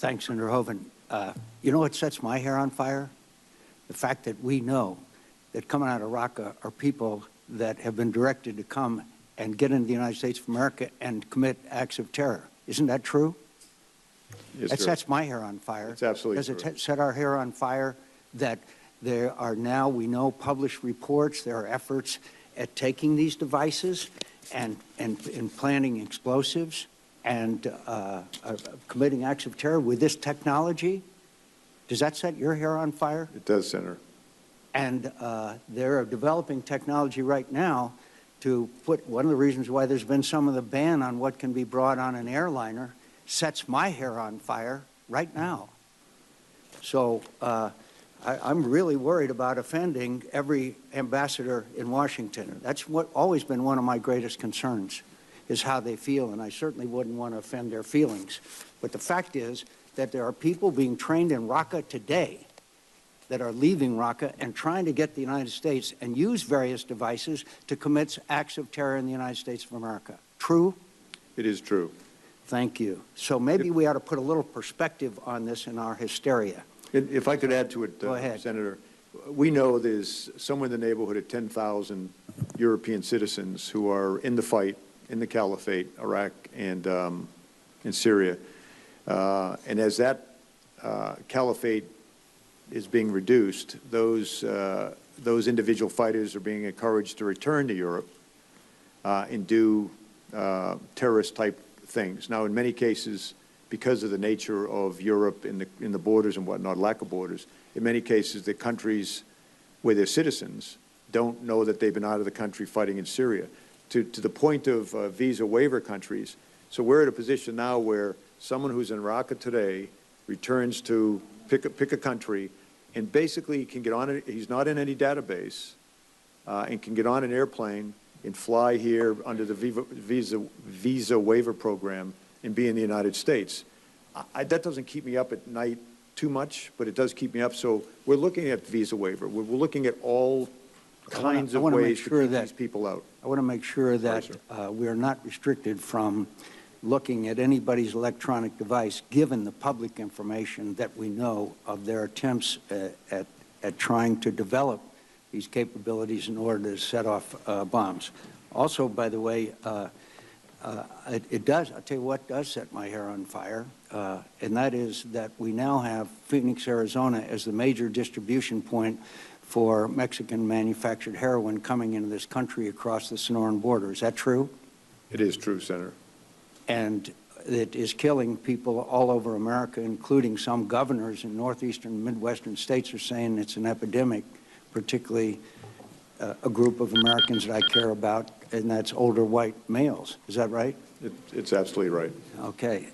Thanks, Senator Hoeven. You know what sets my hair on fire? The fact that we know that coming out of Raqqa are people that have been directed to come and get into the United States of America and commit acts of terror. Isn't that true? Yes, that sir. sets my hair on fire. It's absolutely true. Does it set our hair on fire that there are now, we know, published reports, there are efforts at taking these devices and planting explosives and committing acts of terror with this technology? Does that set your hair on fire? It does, Senator. And they're developing technology right now to put, one of the reasons why there's been some of the ban on what can be brought on an airliner sets my hair on fire right now. So I'm really worried about offending every ambassador in Washington. That's what always been one of my greatest concerns, is how they feel, and I certainly wouldn't want to offend their feelings. But the fact is that there are people being trained in Raqqa today that are leaving Raqqa and trying to get the United States and use various devices to commit acts of terror in the United States of America. True? It is true. Thank you. So maybe we ought to put a little perspective on this in our hysteria. If I could add to it, Go ahead. Senator, we know there's somewhere in the neighborhood of 10,000 European citizens who are in the fight in the Caliphate, Iraq, and in Syria. And as that Caliphate is being reduced, those individual fighters are being encouraged to return to Europe and do terrorist-type things. Now, in many cases, because of the nature of Europe in the borders and whatnot, lack of borders, in many cases, the countries where they're citizens don't know that they've been out of the country fighting in Syria, to the point of visa waiver countries. So we're at a position now where someone who's in Raqqa today returns to pick a country and basically can get on it. He's not in any database and can get on an airplane and fly here under the visa waiver program and be in the United States. That doesn't keep me up at night too much, but it does keep me up. So we're looking at visa waiver. We're looking at all kinds of ways to keep these people out. I want to make sure that we are not restricted from looking at anybody's electronic device, given the public information that we know of their attempts at trying to develop these capabilities in order to set off bombs. Also, by the way, it does, I'll tell you what does set my hair on fire, and that is that we now have Phoenix, Arizona as the major distribution point for Mexican-manufactured heroin coming into this country across the Sonoran border. Is that true? It is true, Senator. And it is killing people all over America, including some governors in northeastern and midwestern states are saying it's an epidemic, particularly a group of Americans that I care about, and that's older white males. Is that right? It's absolutely right. Okay.